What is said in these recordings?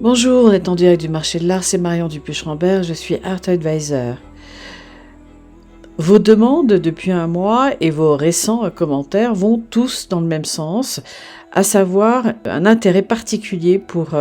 Bonjour, on est en direct du marché de l'art, c'est Marion Dupuche-Rambert, je suis Art Advisor. Vos demandes depuis un mois et vos récents commentaires vont tous dans le même sens, à savoir un intérêt particulier pour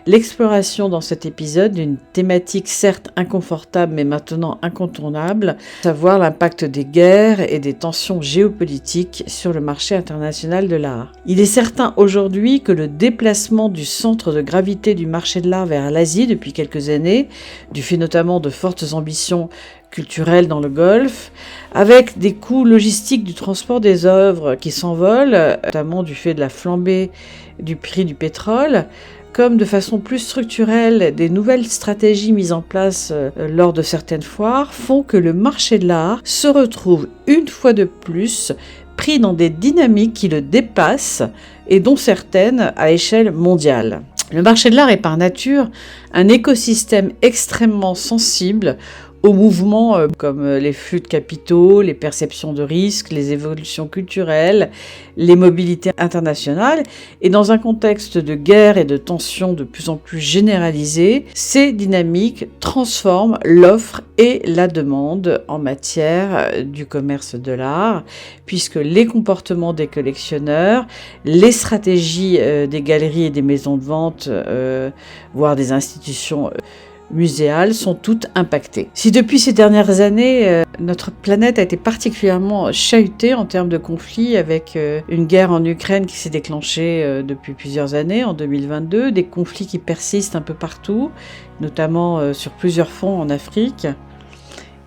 l'exploration dans cet épisode d'une thématique certes inconfortable mais maintenant incontournable, à savoir l'impact des guerres et des tensions géopolitiques sur le marché international de l'art. Il est certain aujourd'hui que le déplacement du centre de gravité du marché de l'art vers l'Asie depuis quelques années, du fait notamment de fortes ambitions culturelle dans le Golfe, avec des coûts logistiques du transport des œuvres qui s'envolent, notamment du fait de la flambée du prix du pétrole, comme de façon plus structurelle, des nouvelles stratégies mises en place lors de certaines foires font que le marché de l'art se retrouve une fois de plus pris dans des dynamiques qui le dépassent et dont certaines à échelle mondiale. Le marché de l'art est par nature un écosystème extrêmement sensible aux mouvements comme les flux de capitaux, les perceptions de risques, les évolutions culturelles, les mobilités internationales. Et dans un contexte de guerre et de tensions de plus en plus généralisées, ces dynamiques transforment l'offre et la demande en matière du commerce de l'art, puisque les comportements des collectionneurs, les stratégies des galeries et des maisons de vente, voire des institutions muséales sont toutes impactées. Si depuis ces dernières années, notre planète a été particulièrement chahutée en termes de conflits avec une guerre en Ukraine qui s'est déclenchée depuis plusieurs années, en 2022, des conflits qui persistent un peu partout, notamment sur plusieurs fronts en Afrique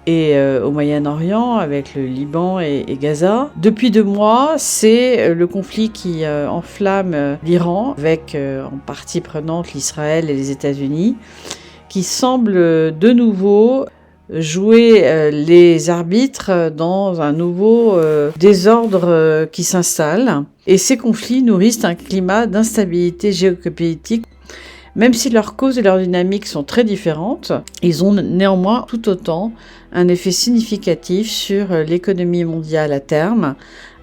et au Moyen-Orient avec le Liban et Gaza. Depuis 2 mois, c'est le conflit qui enflamme l'Iran avec en partie prenante l'Israël et les États-Unis, qui semble de nouveau jouer les arbitres dans un nouveau désordre qui s'installe. Et ces conflits nourrissent un climat d'instabilité géopolitique. Même si leurs causes et leurs dynamiques sont très différentes, ils ont néanmoins tout autant un effet significatif sur l'économie mondiale à terme,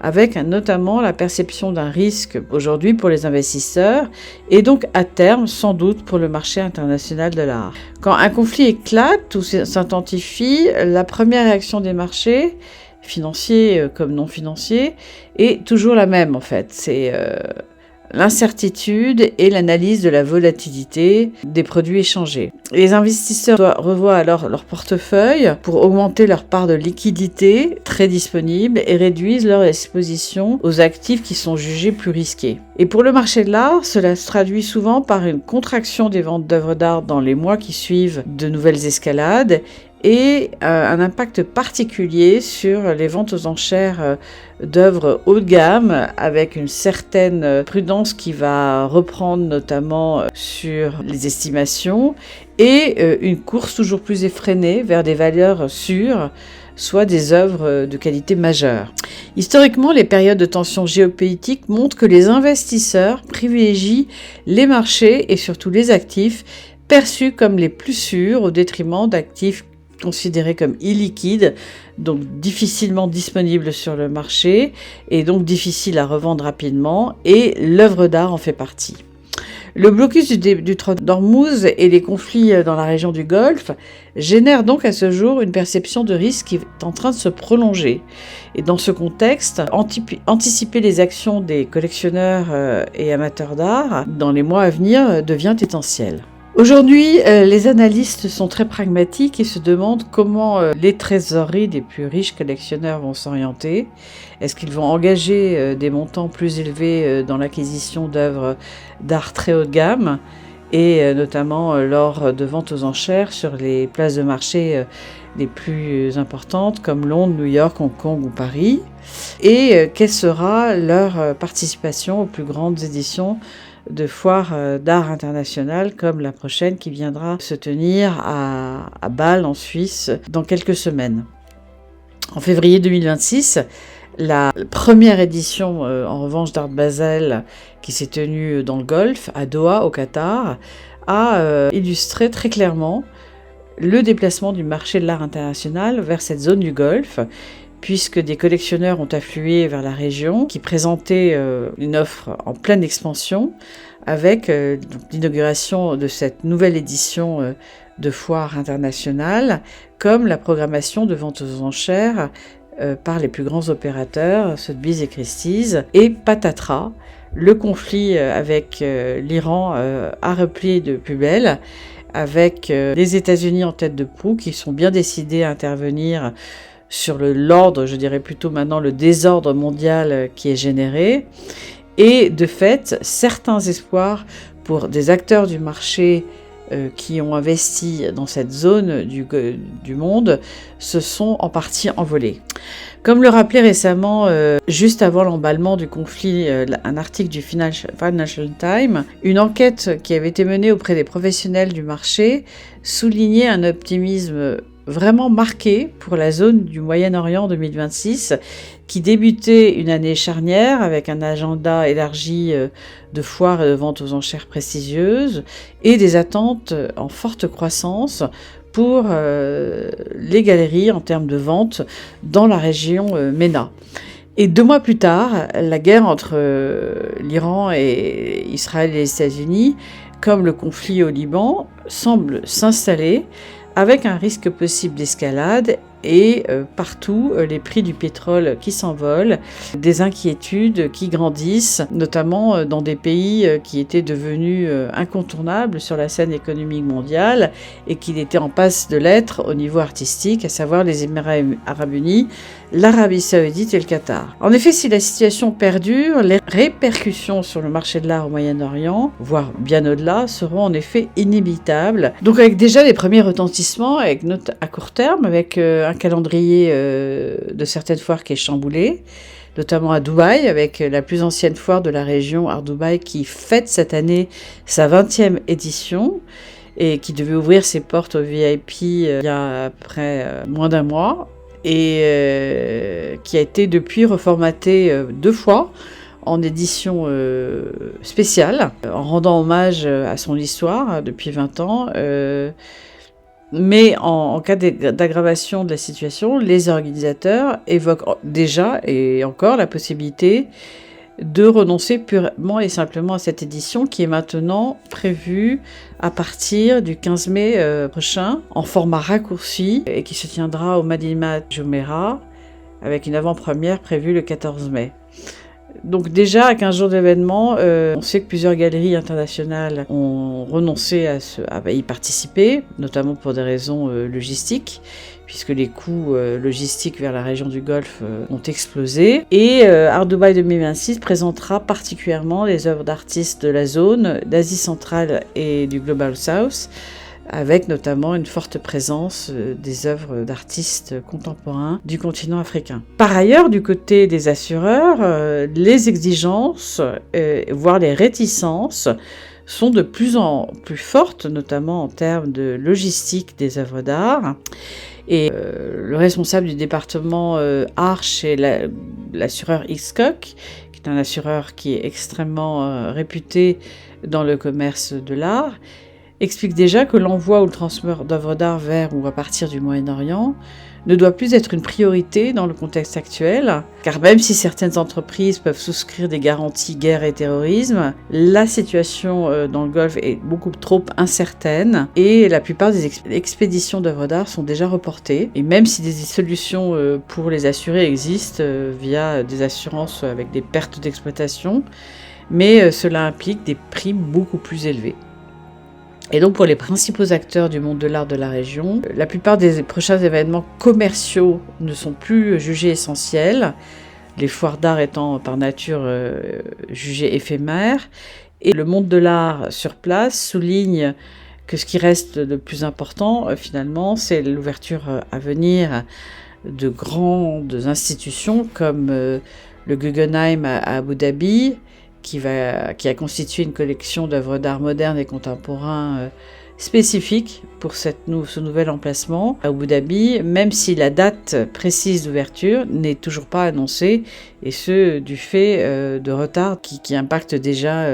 avec notamment la perception d'un risque aujourd'hui pour les investisseurs et donc à terme sans doute pour le marché international de l'art. Quand un conflit éclate ou s'intensifie, la première réaction des marchés, financiers comme non financiers, est toujours la même en fait. C'est l'incertitude et l'analyse de la volatilité des produits échangés. Les investisseurs revoient alors leur portefeuille pour augmenter leur part de liquidité très disponible et réduisent leur exposition aux actifs qui sont jugés plus risqués. Et pour le marché de l'art, cela se traduit souvent par une contraction des ventes d'œuvres d'art dans les mois qui suivent de nouvelles escalades et un impact particulier sur les ventes aux enchères d'œuvres haut de gamme, avec une certaine prudence qui va reprendre notamment sur les estimations, et une course toujours plus effrénée vers des valeurs sûres, soit des œuvres de qualité majeure. Historiquement, les périodes de tension géopolitique montrent que les investisseurs privilégient les marchés et surtout les actifs perçus comme les plus sûrs au détriment d'actifs considérés comme illiquides, donc difficilement disponibles sur le marché et donc difficiles à revendre rapidement, et l'œuvre d'art en fait partie. Le blocus du Strait d'Ormuz et les conflits dans la région du Golfe génèrent donc à ce jour une perception de risque qui est en train de se prolonger. Et dans ce contexte, anticiper les actions des collectionneurs et amateurs d'art dans les mois à venir devient essentiel. Aujourd'hui, les analystes sont très pragmatiques et se demandent comment les trésoreries des plus riches collectionneurs vont s'orienter. Est-ce qu'ils vont engager des montants plus élevés dans l'acquisition d'œuvres d'art très haut de gamme et notamment lors de ventes aux enchères sur les places de marché les plus importantes comme Londres, New York, Hong Kong ou Paris? Et quelle sera leur participation aux plus grandes éditions de foires d'art internationales comme la prochaine qui viendra se tenir à Bâle en Suisse dans quelques semaines. En février 2026, la première édition en revanche d'Art Basel qui s'est tenue dans le Golfe, à Doha au Qatar, a illustré très clairement le déplacement du marché de l'art international vers cette zone du Golfe, puisque des collectionneurs ont afflué vers la région qui présentait une offre en pleine expansion avec donc, l'inauguration de cette nouvelle édition de foire internationale, comme la programmation de ventes aux enchères par les plus grands opérateurs, Sotheby's et Christie's, et patatras, le conflit avec l'Iran a repris de plus belle, avec les États-Unis en tête de proue qui sont bien décidés à intervenir sur l'ordre, je dirais plutôt maintenant le désordre mondial qui est généré, et de fait, certains espoirs pour des acteurs du marché qui ont investi dans cette zone du monde se sont en partie envolés. Comme le rappelait récemment, juste avant l'emballement du conflit, un article du Financial Times, une enquête qui avait été menée auprès des professionnels du marché soulignait un optimisme vraiment marqué pour la zone du Moyen-Orient 2026, qui débutait une année charnière avec un agenda élargi de foires et de ventes aux enchères prestigieuses et des attentes en forte croissance pour les galeries en termes de ventes dans la région MENA. Et 2 mois plus tard, la guerre entre l'Iran et Israël et les États-Unis, comme le conflit au Liban, semble s'installer avec un risque possible d'escalade et partout les prix du pétrole qui s'envolent, des inquiétudes qui grandissent, notamment dans des pays qui étaient devenus incontournables sur la scène économique mondiale et qui étaient en passe de l'être au niveau artistique, à savoir les Émirats arabes unis, l'Arabie saoudite et le Qatar. En effet, si la situation perdure, les répercussions sur le marché de l'art au Moyen-Orient, voire bien au-delà, seront en effet inévitables. Donc avec déjà les premiers retentissements, avec note à court terme, avec un calendrier de certaines foires qui est chamboulé, notamment à Dubaï, avec la plus ancienne foire de la région, Art Dubaï, qui fête cette année sa 20e édition et qui devait ouvrir ses portes aux VIP il y a à peu près moins d'un mois, et qui a été depuis reformaté 2 fois en édition spéciale, en rendant hommage à son histoire depuis 20 ans. Mais en cas d'aggravation de la situation, les organisateurs évoquent déjà et encore la possibilité de renoncer purement et simplement à cette édition qui est maintenant prévue à partir du 15 mai prochain en format raccourci et qui se tiendra au Madinat Jumeirah avec une avant-première prévue le 14 mai. Donc déjà, à 15 jours d'événement, on sait que plusieurs galeries internationales ont renoncé à y participer, notamment pour des raisons logistiques, puisque les coûts logistiques vers la région du Golfe ont explosé. Et Art Dubaï 2026 présentera particulièrement les œuvres d'artistes de la zone, d'Asie centrale et du Global South, avec notamment une forte présence des œuvres d'artistes contemporains du continent africain. Par ailleurs, du côté des assureurs, les exigences, voire les réticences, sont de plus en plus fortes, notamment en termes de logistique des œuvres d'art. Et le responsable du département art chez l'assureur Hiscox, qui est un assureur qui est extrêmement réputé dans le commerce de l'art, explique déjà que l'envoi ou le transfert d'œuvres d'art vers ou à partir du Moyen-Orient ne doit plus être une priorité dans le contexte actuel, car même si certaines entreprises peuvent souscrire des garanties guerre et terrorisme, la situation dans le Golfe est beaucoup trop incertaine et la plupart des expéditions d'œuvres d'art sont déjà reportées. Et même si des solutions pour les assurer existent via des assurances avec des pertes d'exploitation, mais cela implique des prix beaucoup plus élevés. Et donc pour les principaux acteurs du monde de l'art de la région, la plupart des prochains événements commerciaux ne sont plus jugés essentiels, les foires d'art étant par nature jugées éphémères. Et le monde de l'art sur place souligne que ce qui reste le plus important finalement, c'est l'ouverture à venir de grandes institutions comme le Guggenheim à Abu Dhabi, qui a constitué une collection d'œuvres d'art modernes et contemporains spécifiques pour ce nouvel emplacement à Abu Dhabi, même si la date précise d'ouverture n'est toujours pas annoncée, et ce du fait de retard qui impacte déjà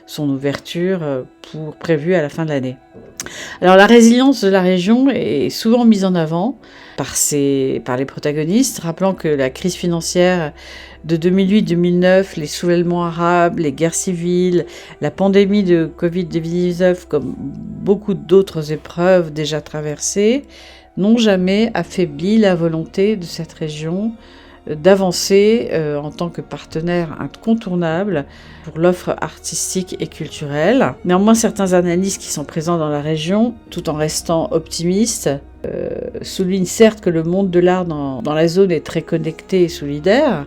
son ouverture prévue à la fin de l'année. Alors la résilience de la région est souvent mise en avant par les protagonistes, rappelant que la crise financière de 2008-2009, les soulèvements arabes, les guerres civiles, la pandémie de Covid-19, comme beaucoup d'autres épreuves déjà traversées, n'ont jamais affaibli la volonté de cette région d'avancer en tant que partenaire incontournable pour l'offre artistique et culturelle. Néanmoins, certains analystes qui sont présents dans la région, tout en restant optimistes, soulignent certes que le monde de l'art dans la zone est très connecté et solidaire,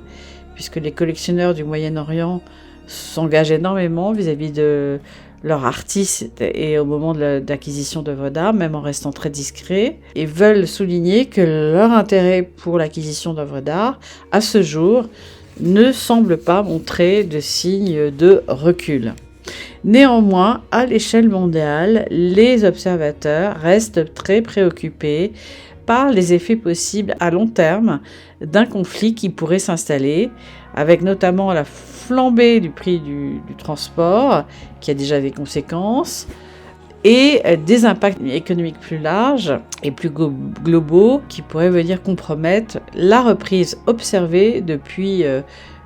puisque les collectionneurs du Moyen-Orient s'engagent énormément vis-à-vis de leurs artistes et au moment de l'acquisition d'œuvres d'art, même en restant très discrets, et veulent souligner que leur intérêt pour l'acquisition d'œuvres d'art, à ce jour, ne semble pas montrer de signes de recul. Néanmoins, à l'échelle mondiale, les observateurs restent très préoccupés par les effets possibles à long terme d'un conflit qui pourrait s'installer, avec notamment la flambée du prix du transport, qui a déjà des conséquences, et des impacts économiques plus larges et plus globaux qui pourraient venir compromettre la reprise observée depuis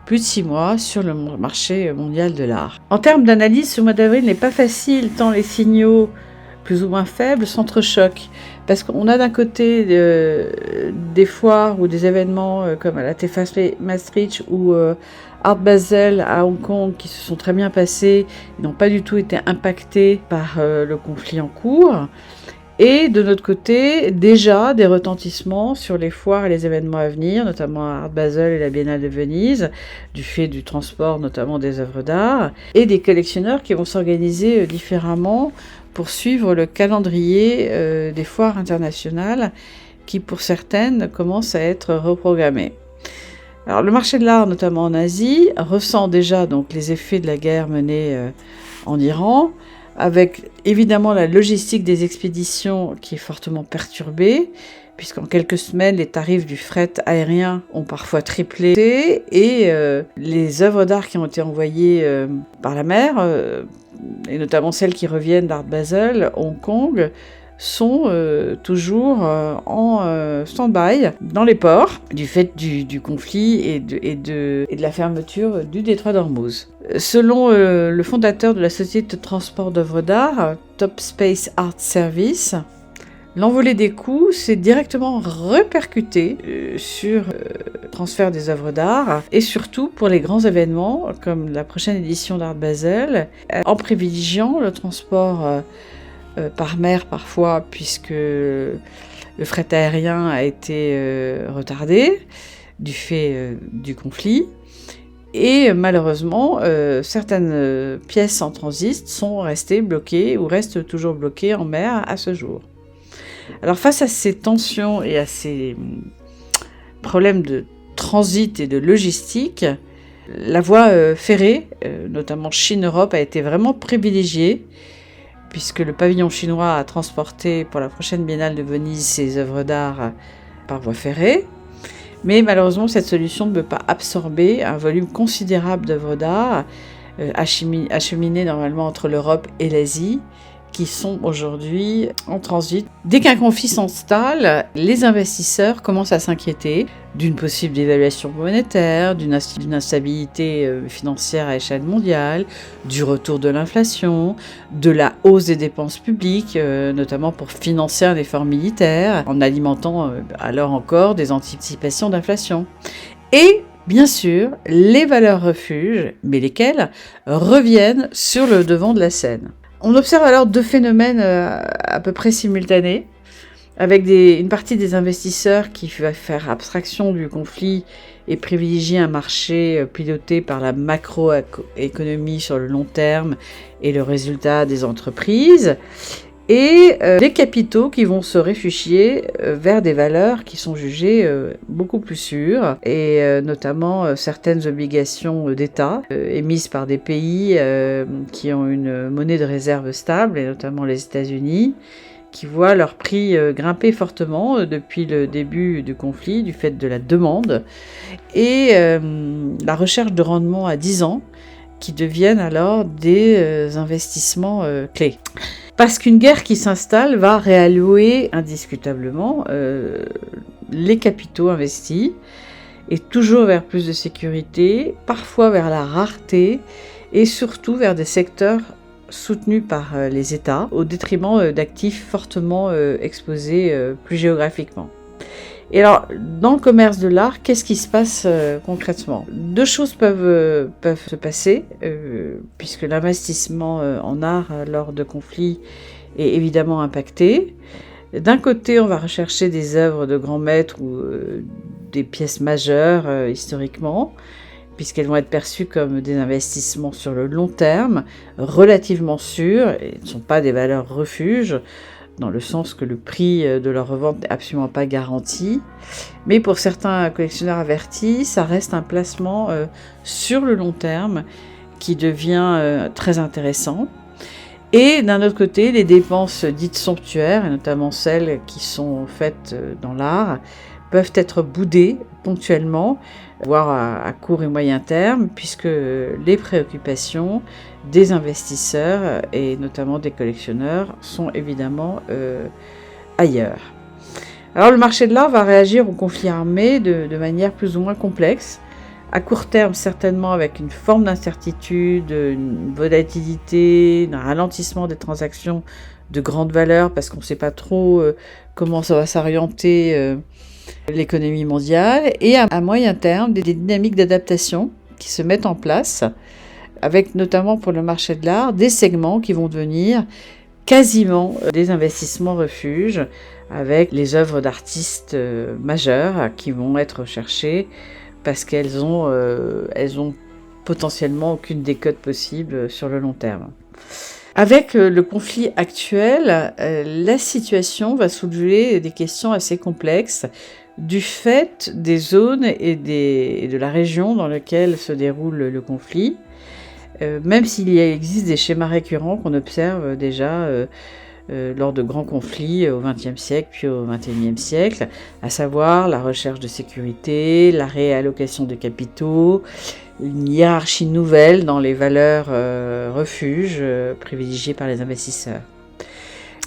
plus de 6 mois sur le marché mondial de l'art. En termes d'analyse, ce mois d'avril n'est pas facile tant les signaux plus ou moins faibles s'entrechoquent. Parce qu'on a d'un côté des foires ou des événements comme à la TEFAS Maastricht ou Art Basel à Hong Kong qui se sont très bien passés, n'ont pas du tout été impactés par le conflit en cours. Et de notre côté, déjà des retentissements sur les foires et les événements à venir, notamment à Art Basel et la Biennale de Venise, du fait du transport notamment des œuvres d'art, et des collectionneurs qui vont s'organiser différemment pour suivre le calendrier des foires internationales qui, pour certaines, commencent à être reprogrammées. Alors, le marché de l'art, notamment en Asie, ressent déjà donc les effets de la guerre menée en Iran, avec évidemment la logistique des expéditions qui est fortement perturbée, puisqu'en quelques semaines, les tarifs du fret aérien ont parfois triplé, et les œuvres d'art qui ont été envoyées par la mer, et notamment celles qui reviennent d'Art Basel, Hong Kong, sont toujours en stand-by dans les ports du fait du conflit et de la fermeture du détroit d'Ormuz. Selon le fondateur de la société de transport d'œuvres d'art, Top Space Art Service, l'envolée des coûts s'est directement répercutée sur le transfert des œuvres d'art et surtout pour les grands événements comme la prochaine édition d'Art Basel, en privilégiant le transport par mer parfois, puisque le fret aérien a été retardé du fait du conflit. Et malheureusement, certaines pièces en transit sont restées bloquées ou restent toujours bloquées en mer à ce jour. Alors face à ces tensions et à ces problèmes de transit et de logistique, la voie ferrée, notamment Chine-Europe, a été vraiment privilégiée, puisque le pavillon chinois a transporté pour la prochaine Biennale de Venise ses œuvres d'art par voie ferrée. Mais malheureusement, cette solution ne peut pas absorber un volume considérable d'œuvres d'art acheminées normalement entre l'Europe et l'Asie, qui sont aujourd'hui en transit. Dès qu'un conflit s'installe, les investisseurs commencent à s'inquiéter d'une possible dévaluation monétaire, d'une instabilité financière à échelle mondiale, du retour de l'inflation, de la hausse des dépenses publiques, notamment pour financer un effort militaire, en alimentant alors encore des anticipations d'inflation. Et bien sûr, les valeurs refuges, mais lesquelles, reviennent sur le devant de la scène. On observe alors deux phénomènes à peu près simultanés, avec une partie des investisseurs qui va faire abstraction du conflit et privilégier un marché piloté par la macroéconomie sur le long terme et le résultat des entreprises, et des capitaux qui vont se réfugier vers des valeurs qui sont jugées beaucoup plus sûres, et notamment certaines obligations d'État émises par des pays qui ont une monnaie de réserve stable, et notamment les États-Unis, qui voient leur prix grimper fortement depuis le début du conflit du fait de la demande, et la recherche de rendement à 10 ans qui deviennent alors des investissements clés. Parce qu'une guerre qui s'installe va réallouer indiscutablement les capitaux investis, et toujours vers plus de sécurité, parfois vers la rareté et surtout vers des secteurs soutenus par les États au détriment d'actifs fortement exposés plus géographiquement. Et alors, dans le commerce de l'art, qu'est-ce qui se passe concrètement? Deux choses peuvent se passer, puisque l'investissement en art lors de conflits est évidemment impacté. D'un côté, on va rechercher des œuvres de grands maîtres ou des pièces majeures historiquement, puisqu'elles vont être perçues comme des investissements sur le long terme, relativement sûrs, et ne sont pas des valeurs refuges, dans le sens que le prix de leur revente n'est absolument pas garanti. Mais pour certains collectionneurs avertis, ça reste un placement sur le long terme qui devient très intéressant. Et d'un autre côté, les dépenses dites somptuaires, et notamment celles qui sont faites dans l'art, peuvent être boudées ponctuellement, voire à court et moyen terme, puisque les préoccupations des investisseurs et notamment des collectionneurs sont évidemment ailleurs. Alors le marché de l'art va réagir au conflit armé de manière plus ou moins complexe. À court terme, certainement avec une forme d'incertitude, une volatilité, un ralentissement des transactions de grande valeur parce qu'on ne sait pas trop comment ça va s'orienter l'économie mondiale. Et à moyen terme, des dynamiques d'adaptation qui se mettent en place, avec notamment pour le marché de l'art, des segments qui vont devenir quasiment des investissements refuges, avec les œuvres d'artistes majeurs qui vont être recherchées parce qu'elles ont potentiellement aucune décote possible sur le long terme. Avec le conflit actuel, la situation va soulever des questions assez complexes du fait des zones et de la région dans laquelle se déroule le conflit, même s'il existe des schémas récurrents qu'on observe déjà lors de grands conflits au XXe siècle puis au XXIe siècle, à savoir la recherche de sécurité, la réallocation de capitaux, une hiérarchie nouvelle dans les valeurs refuges privilégiées par les investisseurs.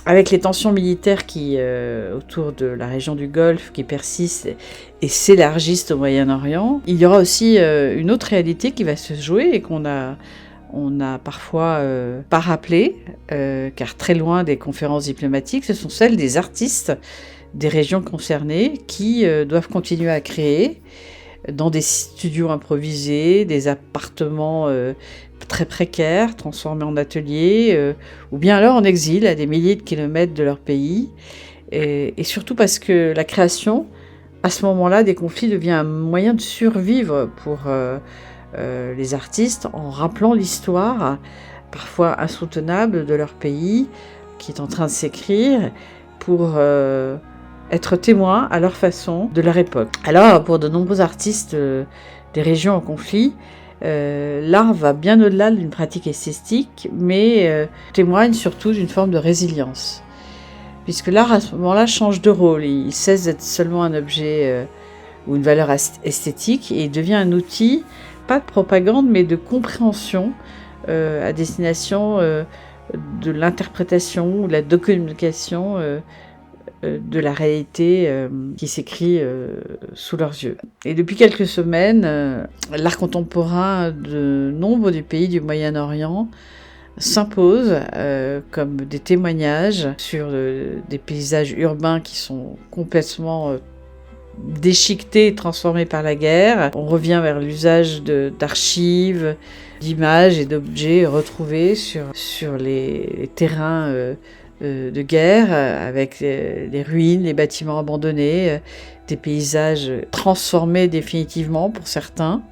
Avec les tensions militaires qui autour de la région du Golfe qui persistent et s'élargissent au Moyen-Orient, il y aura aussi une autre réalité qui va se jouer et qu'on a parfois pas rappelé, car très loin des conférences diplomatiques, ce sont celles des artistes des régions concernées qui doivent continuer à créer dans des studios improvisés, des appartements très précaires, transformés en ateliers, ou bien alors en exil à des milliers de kilomètres de leur pays, et surtout parce que la création, à ce moment-là, des conflits devient un moyen de survivre pour les artistes en rappelant l'histoire, parfois insoutenable, de leur pays, qui est en train de s'écrire, pour être témoins à leur façon de leur époque. Alors, pour de nombreux artistes des régions en conflit, l'art va bien au-delà d'une pratique esthétique, mais témoigne surtout d'une forme de résilience. Puisque l'art, à ce moment-là, change de rôle. Il cesse d'être seulement un objet ou une valeur esthétique et il devient un outil, pas de propagande, mais de compréhension à destination de l'interprétation ou de la communication de la réalité qui s'écrit sous leurs yeux. Et depuis quelques semaines, l'art contemporain de nombre des pays du Moyen-Orient s'impose comme des témoignages sur des paysages urbains qui sont complètement déchiquetés et transformés par la guerre. On revient vers l'usage d'archives, d'images et d'objets retrouvés sur les terrains de guerre, avec les ruines, les bâtiments abandonnés, des paysages transformés définitivement pour certains,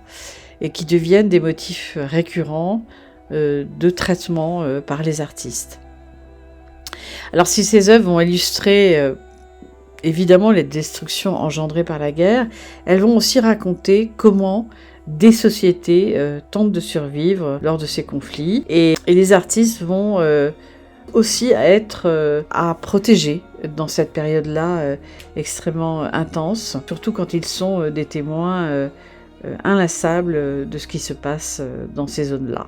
et qui deviennent des motifs récurrents de traitement par les artistes. Alors si ces œuvres vont illustrer évidemment les destructions engendrées par la guerre, elles vont aussi raconter comment des sociétés tentent de survivre lors de ces conflits, et les artistes vont aussi être à protéger dans cette période-là extrêmement intense, surtout quand ils sont des témoins inlassables de ce qui se passe dans ces zones-là.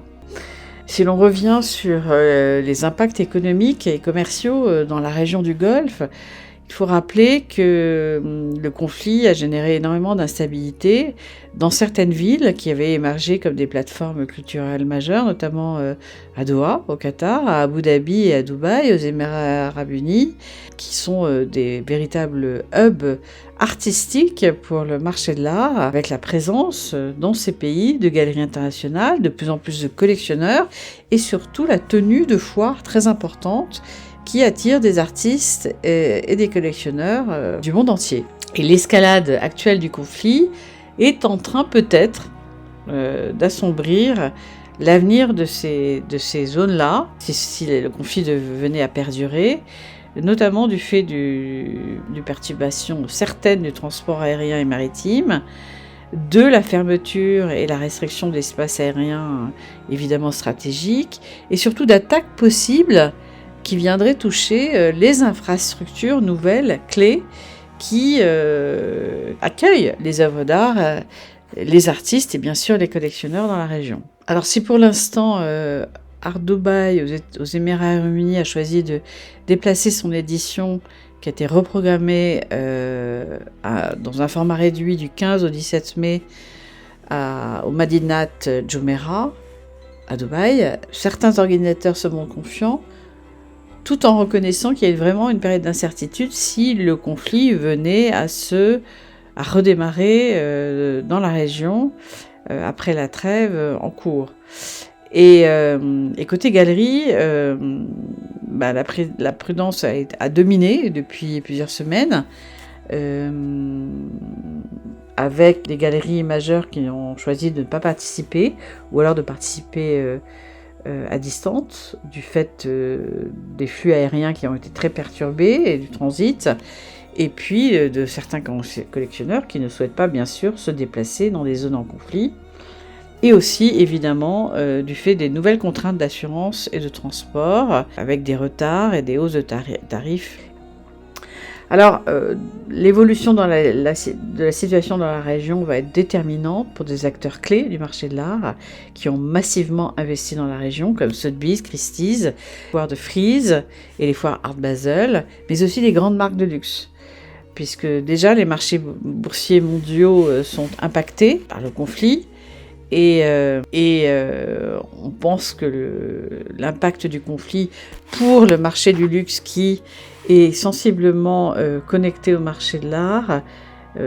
Si l'on revient sur les impacts économiques et commerciaux dans la région du Golfe, Il faut rappeler que le conflit a généré énormément d'instabilité dans certaines villes qui avaient émergé comme des plateformes culturelles majeures, notamment à Doha, au Qatar, à Abu Dhabi et à Dubaï, aux Émirats arabes unis, qui sont des véritables hubs artistiques pour le marché de l'art, avec la présence dans ces pays de galeries internationales, de plus en plus de collectionneurs, et surtout la tenue de foires très importantes qui attire des artistes et des collectionneurs du monde entier. Et l'escalade actuelle du conflit est en train peut-être d'assombrir l'avenir de ces zones-là, si le conflit venait à perdurer, notamment du fait du perturbation certaine du transport aérien et maritime, de la fermeture et la restriction de l'espace aérien évidemment stratégique, et surtout d'attaques possibles qui viendraient toucher les infrastructures nouvelles, clés, qui accueillent les œuvres d'art, les artistes et bien sûr les collectionneurs dans la région. Alors si pour l'instant Art Dubaï aux Émirats arabes unis a choisi de déplacer son édition qui a été reprogrammée dans un format réduit du 15 au 17 mai au Madinat Jumeirah à Dubaï, certains organisateurs se montrent confiants, tout en reconnaissant qu'il y a vraiment une période d'incertitude si le conflit venait à redémarrer dans la région après la trêve en cours. Et côté galerie, la prudence a dominé depuis plusieurs semaines, avec des galeries majeures qui ont choisi de ne pas participer, ou alors de participer à distance, du fait des flux aériens qui ont été très perturbés et du transit, et puis de certains collectionneurs qui ne souhaitent pas bien sûr se déplacer dans des zones en conflit, et aussi évidemment du fait des nouvelles contraintes d'assurance et de transport, avec des retards et des hausses de tarifs. Alors, l'évolution de la situation dans la région va être déterminante pour des acteurs clés du marché de l'art qui ont massivement investi dans la région, comme Sotheby's, Christie's, les foires de Frieze et les foires Art Basel, mais aussi les grandes marques de luxe. Puisque déjà, les marchés boursiers mondiaux sont impactés par le conflit, et on pense que l'impact du conflit pour le marché du luxe qui est sensiblement connecté au marché de l'art,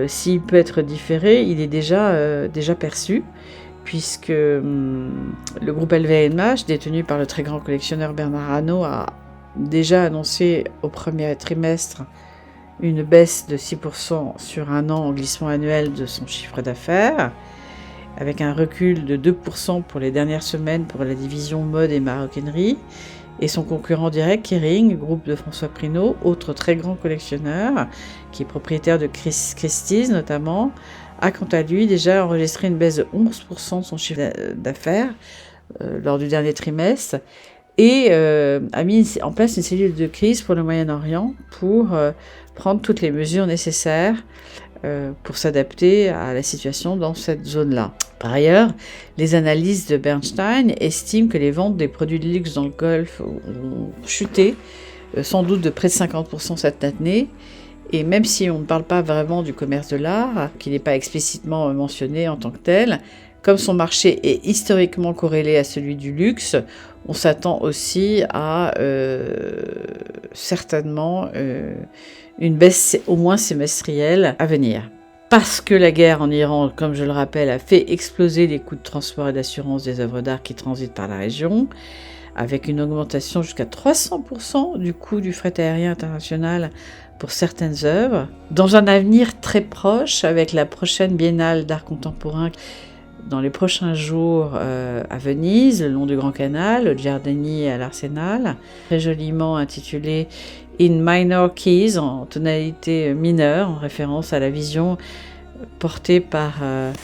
s'il peut être différé, il est déjà perçu, puisque le groupe LVMH, détenu par le très grand collectionneur Bernard Arnault, a déjà annoncé au premier trimestre une baisse de 6% sur un an en glissement annuel de son chiffre d'affaires, avec un recul de 2% pour les dernières semaines pour la division mode et maroquinerie, et son concurrent direct, Kering, groupe de François Pinault, autre très grand collectionneur, qui est propriétaire de Christie's notamment, a quant à lui déjà enregistré une baisse de 11% de son chiffre d'affaires lors du dernier trimestre, et a mis en place une cellule de crise pour le Moyen-Orient pour prendre toutes les mesures nécessaires pour s'adapter à la situation dans cette zone-là. Par ailleurs, les analyses de Bernstein estiment que les ventes des produits de luxe dans le Golfe ont chuté, sans doute de près de 50% cette année, et même si on ne parle pas vraiment du commerce de l'art, qui n'est pas explicitement mentionné en tant que tel, comme son marché est historiquement corrélé à celui du luxe, on s'attend aussi à certainement une baisse au moins semestrielle à venir. Parce que la guerre en Iran, comme je le rappelle, a fait exploser les coûts de transport et d'assurance des œuvres d'art qui transitent par la région, avec une augmentation jusqu'à 300% du coût du fret aérien international pour certaines œuvres. Dans un avenir très proche, avec la prochaine biennale d'art contemporain, dans les prochains jours à Venise, le long du Grand Canal, au Giardini et à l'Arsenal, très joliment intitulé In Minor Keys, en tonalité mineure, en référence à la vision portée par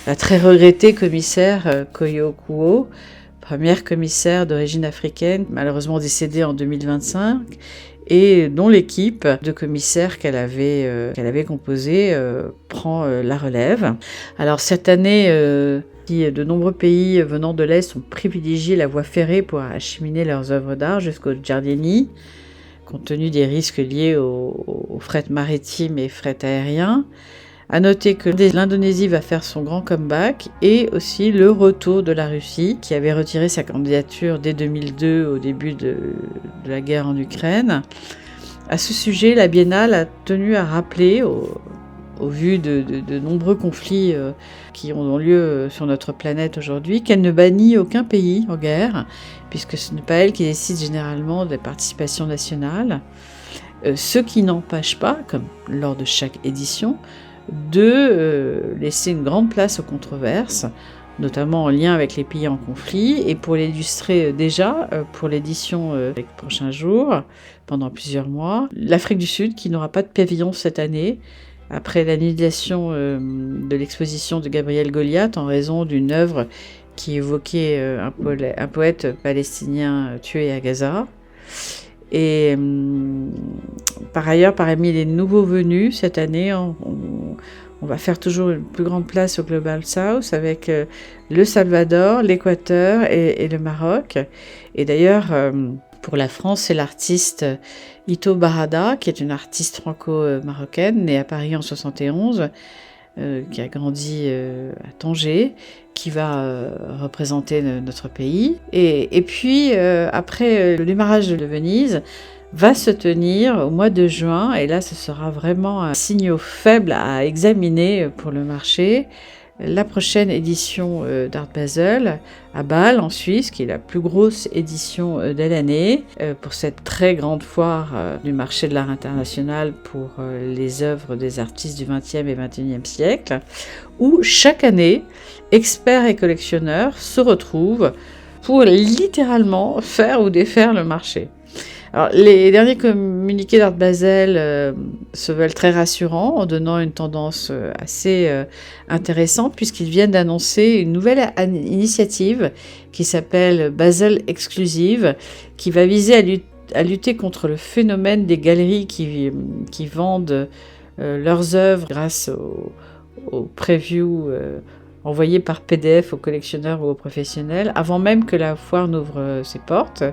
la très regrettée commissaire Koyo Kuo, première commissaire d'origine africaine, malheureusement décédée en 2025, et dont l'équipe de commissaires qu'elle avait composée prend la relève. Alors cette année, de nombreux pays venant de l'Est ont privilégié la voie ferrée pour acheminer leurs œuvres d'art jusqu'au Giardini, compte tenu des risques liés au fret maritime et fret aérien. À noter que l'Indonésie va faire son grand comeback et aussi le retour de la Russie, qui avait retiré sa candidature dès 2002 au début de la guerre en Ukraine. À ce sujet, la Biennale a tenu à rappeler, au vu de nombreux conflits qui ont lieu sur notre planète aujourd'hui, qu'elle ne bannit aucun pays en guerre, puisque ce n'est pas elle qui décide généralement de la participation nationale, ce qui n'empêche pas, comme lors de chaque édition, de laisser une grande place aux controverses, notamment en lien avec les pays en conflit. Et pour l'illustrer déjà, pour l'édition des prochains jours, pendant plusieurs mois, l'Afrique du Sud, qui n'aura pas de pavillon cette année, après l'annulation de l'exposition de Gabriel Goliath en raison d'une œuvre qui évoquait un poète palestinien tué à Gaza. Et par ailleurs, parmi les nouveaux venus cette année, on va faire toujours une plus grande place au Global South avec le Salvador, l'Équateur et le Maroc. Et d'ailleurs, pour la France, c'est l'artiste Ito Barada, qui est une artiste franco-marocaine, née à Paris en 71, qui a grandi à Tanger, qui va représenter notre pays. Et puis, après le démarrage de Venise, va se tenir au mois de juin, et là ce sera vraiment un signal faible à examiner pour le marché, la prochaine édition d'Art Basel à Bâle en Suisse, qui est la plus grosse édition de l'année, pour cette très grande foire du marché de l'art international pour les œuvres des artistes du XXe et XXIe siècle, où chaque année, experts et collectionneurs se retrouvent pour littéralement faire ou défaire le marché. Alors, les derniers communiqués d'Art Basel se veulent très rassurants, en donnant une tendance assez intéressante, puisqu'ils viennent d'annoncer une nouvelle initiative qui s'appelle Basel Exclusive, qui va viser à lutter contre le phénomène des galeries qui vendent leurs œuvres grâce aux previews envoyés par PDF aux collectionneurs ou aux professionnels, avant même que la foire n'ouvre ses portes.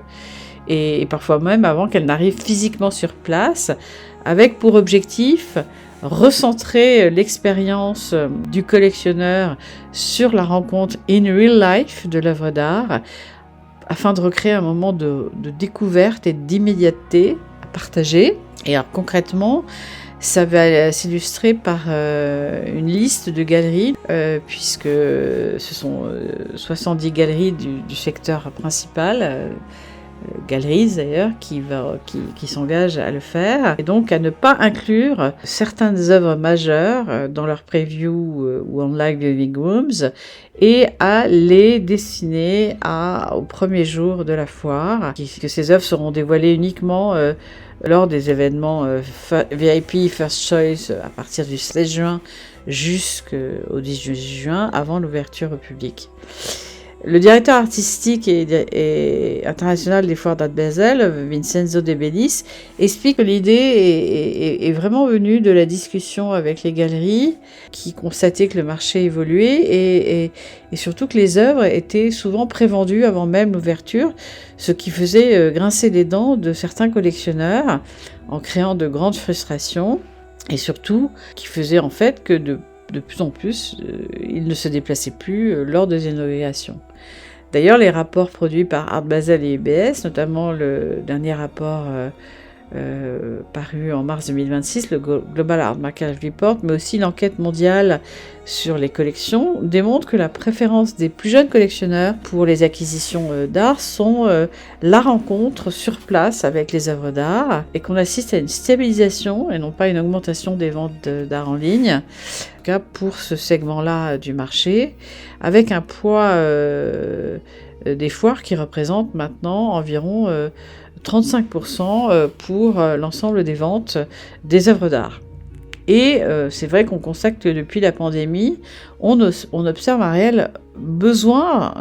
Et parfois même avant qu'elle n'arrive physiquement sur place, avec pour objectif recentrer l'expérience du collectionneur sur la rencontre in real life de l'œuvre d'art, afin de recréer un moment de découverte et d'immédiateté à partager. Et alors concrètement, ça va s'illustrer par une liste de galeries, puisque ce sont 70 galeries du secteur principal, galeries d'ailleurs, qui s'engagent à le faire, et donc à ne pas inclure certaines œuvres majeures dans leur preview ou en live viewing rooms, et à les destiner au premier jour de la foire, puisque ces œuvres seront dévoilées uniquement lors des événements VIP First Choice à partir du 16 juin jusqu'au 18 juin, avant l'ouverture au public. Le directeur artistique et international des foires d'Art Basel, Vincenzo De Bellis, explique que l'idée est vraiment venue de la discussion avec les galeries qui constataient que le marché évoluait et surtout que les œuvres étaient souvent prévendues avant même l'ouverture, ce qui faisait grincer les dents de certains collectionneurs en créant de grandes frustrations et surtout qui faisait en fait que de plus en plus, ils ne se déplaçaient plus lors des inaugurations. D'ailleurs, les rapports produits par Art Basel et IBS, notamment le dernier rapport paru en mars 2026, le Global Art Market Report, mais aussi l'enquête mondiale sur les collections, démontrent que la préférence des plus jeunes collectionneurs pour les acquisitions d'art sont la rencontre sur place avec les œuvres d'art, et qu'on assiste à une stabilisation et non pas une augmentation des ventes d'art en ligne, en tout cas pour ce segment-là du marché, avec un poids des foires qui représentent maintenant environ 35% pour l'ensemble des ventes des œuvres d'art. Et c'est vrai qu'on constate que depuis la pandémie, on observe un réel besoin,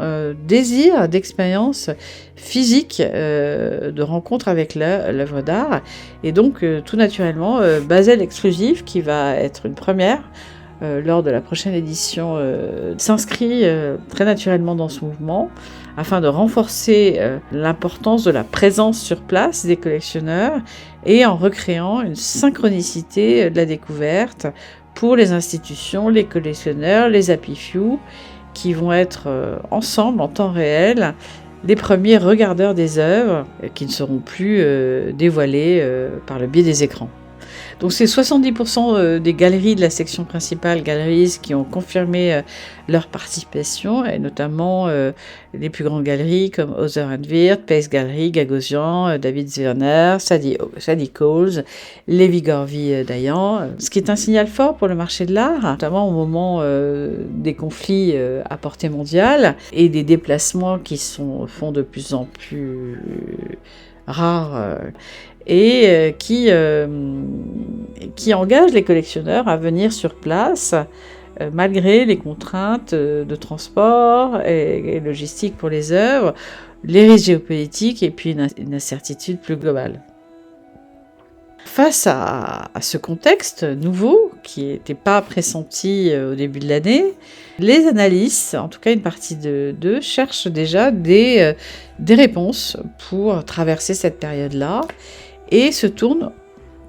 désir d'expérience physique, de rencontre avec l'œuvre d'art. Et donc, tout naturellement, Basel Exclusive, qui va être une première, lors de la prochaine édition s'inscrit très naturellement dans ce mouvement afin de renforcer l'importance de la présence sur place des collectionneurs et en recréant une synchronicité de la découverte pour les institutions, les collectionneurs, les happy few qui vont être ensemble en temps réel les premiers regardeurs des œuvres qui ne seront plus dévoilées par le biais des écrans. Donc c'est 70% des galeries de la section principale Galleries qui ont confirmé leur participation, et notamment les plus grandes galeries comme Hauser & Wirth, Pace Gallery, Gagosian, David Zwirner, Sadie Coles, Lévi Gorvy Dayan, ce qui est un signal fort pour le marché de l'art, notamment au moment des conflits à portée mondiale et des déplacements qui font de plus en plus rares et qui engage les collectionneurs à venir sur place malgré les contraintes de transport et logistique pour les œuvres, les risques géopolitiques et puis une incertitude plus globale. Face à ce contexte nouveau qui n'était pas pressenti au début de l'année, les analystes, en tout cas une partie d'eux, cherchent déjà des réponses pour traverser cette période-là et se tournent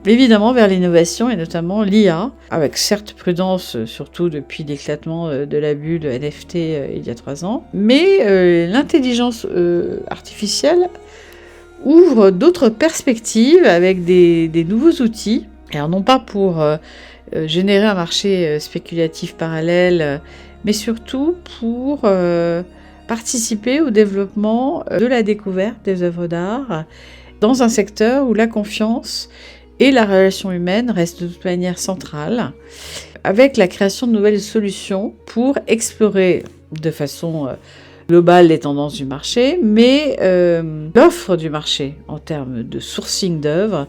évidemment vers l'innovation et notamment l'IA, avec certes prudence, surtout depuis l'éclatement de la bulle NFT il y a 3 ans, mais l'intelligence artificielle ouvre d'autres perspectives avec des nouveaux outils, alors non pas pour générer un marché spéculatif parallèle, mais surtout pour participer au développement de la découverte des œuvres d'art dans un secteur où la confiance et la relation humaine restent de toute manière centrales, avec la création de nouvelles solutions pour explorer de façon globale les tendances du marché, mais l'offre du marché en termes de sourcing d'œuvres.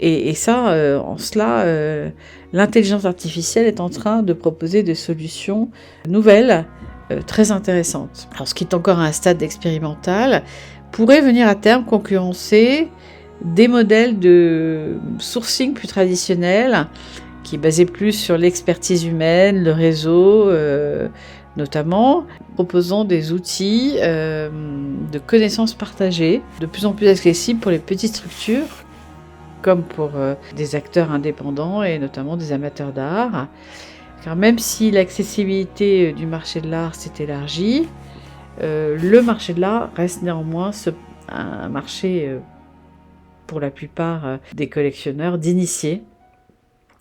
Et ça, en cela, l'intelligence artificielle est en train de proposer des solutions nouvelles, très intéressantes. Alors, ce qui est encore à un stade expérimental, pourrait venir à terme concurrencer des modèles de sourcing plus traditionnels, qui est basé plus sur l'expertise humaine, le réseau, notamment, proposant des outils de connaissances partagées, de plus en plus accessibles pour les petites structures, comme pour des acteurs indépendants et notamment des amateurs d'art. Car même si l'accessibilité du marché de l'art s'est élargie, le marché de l'art reste néanmoins un marché, pour la plupart des collectionneurs, d'initiés,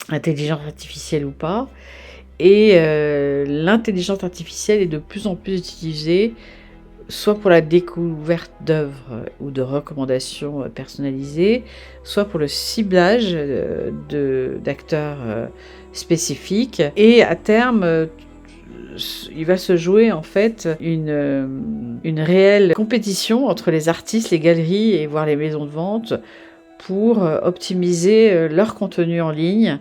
intelligence artificielle ou pas. Et l'intelligence artificielle est de plus en plus utilisée, soit pour la découverte d'œuvres ou de recommandations personnalisées, soit pour le ciblage d'acteurs spécifiques. Et à terme, il va se jouer en fait une réelle compétition entre les artistes, les galeries et voire les maisons de vente pour optimiser leur contenu en ligne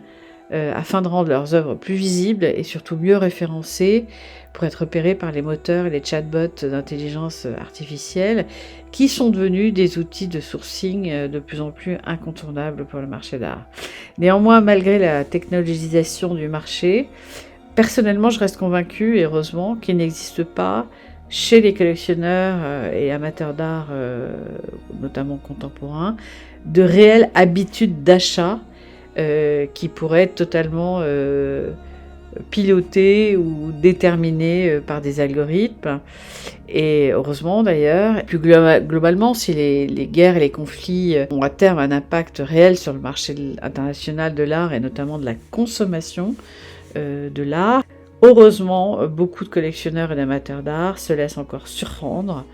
afin de rendre leurs œuvres plus visibles et surtout mieux référencées pour être repérées par les moteurs et les chatbots d'intelligence artificielle qui sont devenus des outils de sourcing de plus en plus incontournables pour le marché d'art. Néanmoins, malgré la technologisation du marché, personnellement, je reste convaincue, et heureusement, qu'il n'existe pas chez les collectionneurs et amateurs d'art, notamment contemporains, de réelles habitudes d'achat qui pourraient être totalement pilotées ou déterminées par des algorithmes. Et heureusement d'ailleurs, plus globalement, si les guerres et les conflits ont à terme un impact réel sur le marché international de l'art et notamment de la consommation de l'art, heureusement, beaucoup de collectionneurs et d'amateurs d'art se laissent encore surprendre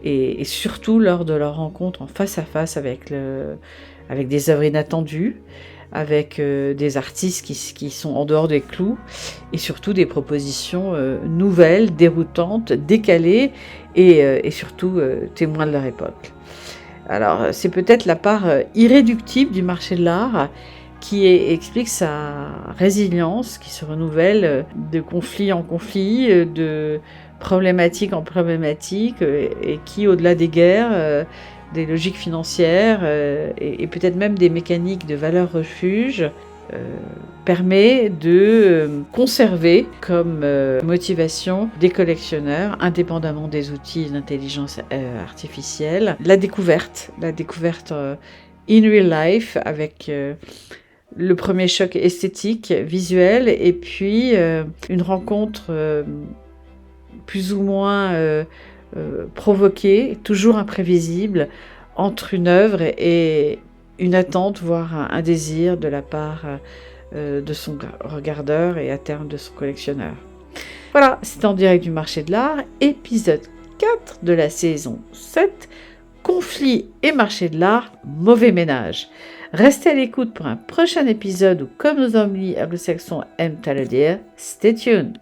et surtout lors de leur rencontre en face à face avec des œuvres inattendues, avec des artistes qui sont en dehors des clous et surtout des propositions nouvelles, déroutantes, décalées et surtout témoins de leur époque. Alors c'est peut-être la part irréductible du marché de l'art qui explique sa résilience, qui se renouvelle de conflit en conflit, de problématique en problématique, et qui, au-delà des guerres, des logiques financières et peut-être même des mécaniques de valeur refuge, permet de conserver comme motivation des collectionneurs, indépendamment des outils d'intelligence artificielle, la découverte in real life avec le premier choc esthétique, visuel, et puis une rencontre plus ou moins provoquée, toujours imprévisible, entre une œuvre et une attente, voire un désir de la part de son regardeur et à terme de son collectionneur. Voilà, c'est en direct du marché de l'art, épisode 4 de la saison 7, conflit et marché de l'art, mauvais ménage. Restez à l'écoute pour un prochain épisode où, comme nos amis anglo-saxons aiment à le dire, stay tuned.